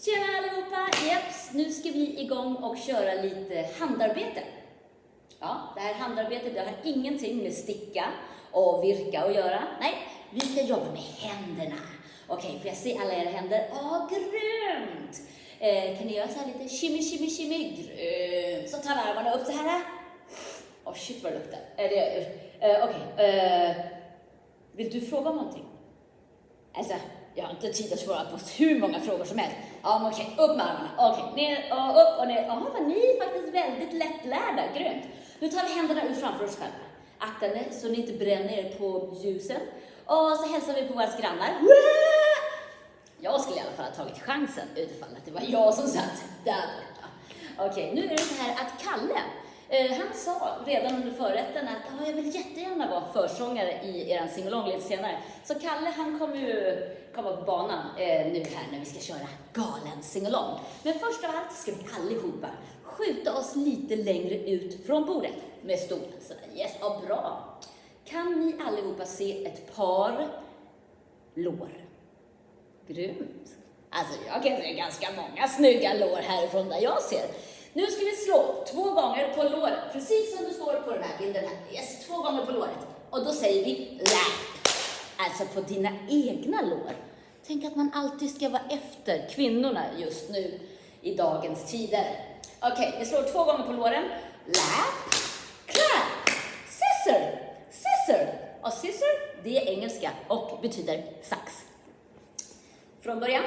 Tjena allihopa! Jeps, nu ska vi igång och köra lite handarbete. Ja, det här handarbetet det har ingenting med sticka och virka att göra. Nej, vi ska jobba med händerna. Okej, får jag se alla era händer? Grymt! Kan ni göra så här lite shimmy, shimmy, shimmy? Grymt! Så tar armarna upp så här. Shit vad det luktar. Vill du fråga om någonting? Alltså, jag har inte tid att svara på hur många frågor som helst. Okej, upp med armarna. Okej, ner och upp och ner. Vad ni är faktiskt väldigt lättlärda. Grymt. Nu tar vi händerna ut framför oss själva. Akta ni så ni inte bränner er på ljusen. Och så hälsar vi på våra grannar. Jag skulle i alla fall ha tagit chansen utifall att det var jag som satt där borta. Okej, nu är det så här att Kalle, han sa redan under förrätten att jag vill jättegärna vara försångare i eran singalong lite senare. Så Kalle han kommer ju komma på banan nu här när vi ska köra galen singalong. Men först av allt ska vi allihopa skjuta oss lite längre ut från bordet med stolen. Så yes, bra. Kan ni allihopa se ett par lår? Grymt. Alltså jag kan se ganska många snygga lår härifrån där jag ser. Nu ska vi slå 2 gånger på låret. Precis som du står på den här bilden här. Yes, 2 gånger på låret. Och då säger vi lap. Alltså på dina egna lår. Tänk att man alltid ska vara efter kvinnorna just nu i dagens tider. Okej, vi slår 2 gånger på låren. Lap, clap, scissor, scissor. Och scissor, det är engelska och betyder sax. Från början.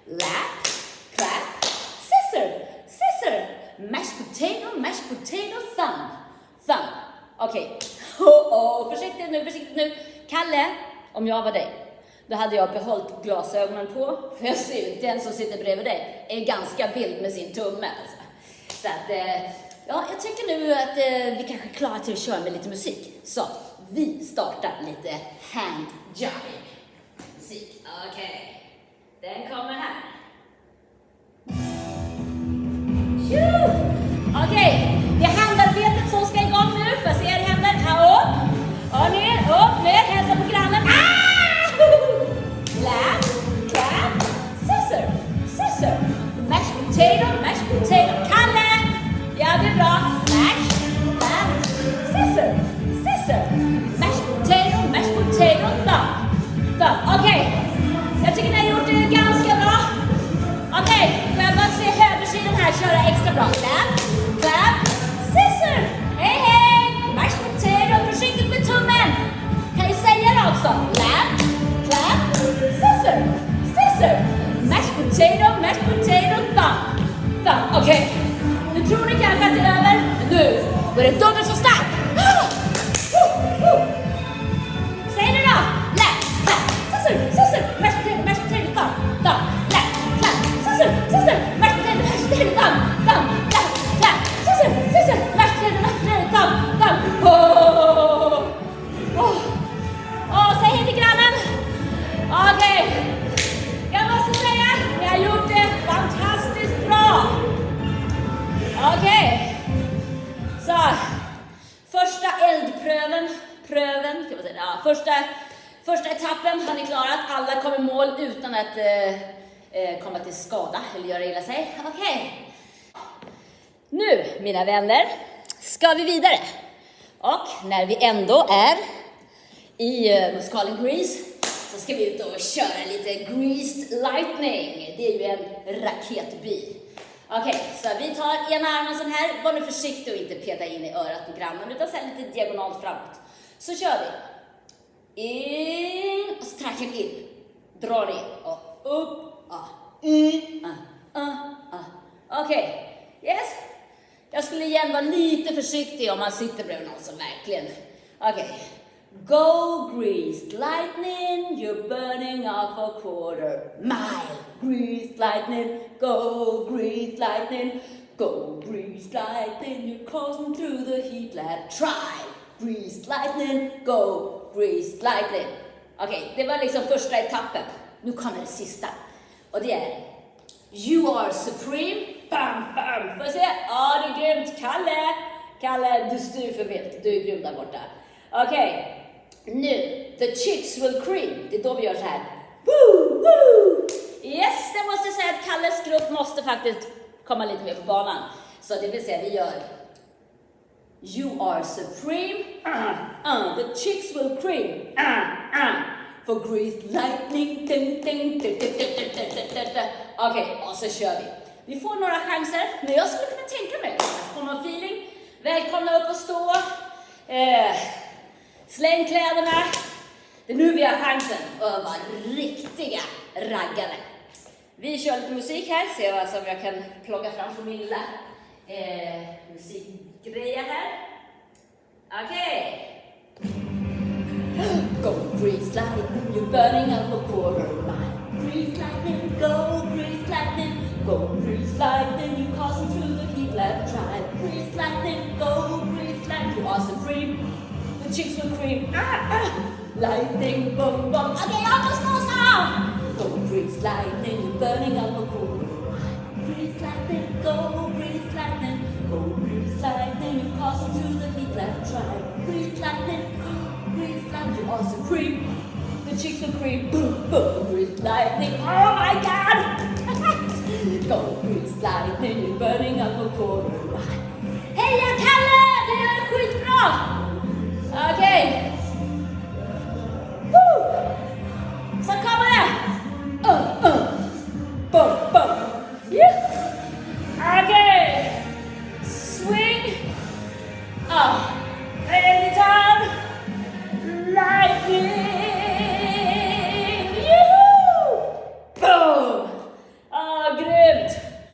Lap, clap, scissor, scissor. Mashed potato, thumb. Thumb. Okej. Försiktigt nu. Kalle, om jag var dig, då hade jag behållit glasögonen på. För jag ser ju, den som sitter bredvid dig är ganska vild med sin tumme. Alltså. Så att, jag tycker nu att vi kanske klarar till att köra med lite musik. Så, vi startar lite hand jive musik. Okej. Den kommer här. Okej, det är handarbetet som ska igång nu. Får jag se era händer? Upp och ner, hälsa på grannen. Clap, clap, scissor, scissor. Mashed potato. Kalle! Ja, det är bra. Mash, clap, scissor, scissor. Mashed potato, thumb. Okej, jag tycker ni har gjort det ganska bra. Okej, får jag bara se högersidan här köra extra bra. Clap, scissor. Hej. Mashed potato, försiktigt med tummen. Kan ni säga det också? Clap, scissor, scissor. Mashed potato, thumb. Okej, nu tror ni kanske att det är över. Nu är det dubbelt så starkt. Säg det då. Clap, scissor, scissor. Mashed potato, thumb. Clap, scissor, mashed potato, thumb. Clap, scissor, mashed potato, thumb. Säg hej till grannen. Okej. Jag måste säga, ni har gjort det fantastiskt bra. Okej. Så, första eldpröven, kan man säga. Ja, första etappen har ni klarat. Alla kom i mål utan att komma till skada eller göra illa sig. Okej. Nu, mina vänner, ska vi vidare. Och när vi ändå är i musikalen Grease så ska vi ut och köra lite Greased Lightning. Det är ju en raketbil. Okej, så vi tar ena armen sån här. Var nu försiktig och inte peta in i örat på grannen utan sen lite diagonalt framåt. Så kör vi. In och så tracken in. Drar in och upp. Okej. Yes. Jag skulle igen vara lite försiktig om man sitter bredvid någon som verkligen. Okej. Go greased lightning, you're burning off a quarter mile. Greased lightning, go greased lightning. Go greased lightning, you're coursing through the heat lab. Try greased lightning, go greased lightning. Okej, det var liksom första etappen. Nu kommer det sista. Och det är You are supreme. Bam, bam. Får jag se? Ja, det är grymt. Kalle, du styr för vilt. Du är grym där borta. Okej. Nu, the chicks will cream. Det är då vi gör så här. Woo, woo. Yes, det måste jag säga att Kalles grupp måste faktiskt komma lite mer på banan. Så det vill säga vi gör You are supreme, the chicks will cream, for grease lightning, Okej, och så kör vi. Vi får några chanser, men jag skulle kunna tänka mig att få någon feeling. Välkomna upp och stå. Släng kläderna. Det är nu vi har chansen att vara riktiga raggare. Vi kör lite musik här, se vad som jag kan plocka fram från min lilla musikgrejer här. Okej. Go grease lightning, you're burning up a quarter mile. Grease lightning, go grease lightning. Go grease lightning, you causing through the heat left drive. Grease lightning, go grease lightning, you are supreme. The chicks will cream. Lightning, boom, boom. Okay, almost close now. Go grease lightning, you're burning up a quarter mile. Grease lightning, go grease lightning. Go grease lightning, you causing through the heat left drive. Grease lightning, grease lightning, you are supreme. The chicks will cream. Boom, boom, grease lightning. Oh my God! Go grease lightning, you're burning up a quarter mile. Heja Kalle! Du gör det skitbra! Okej. Så kommer det! Boom, boom. Yeah. Okej. Swing.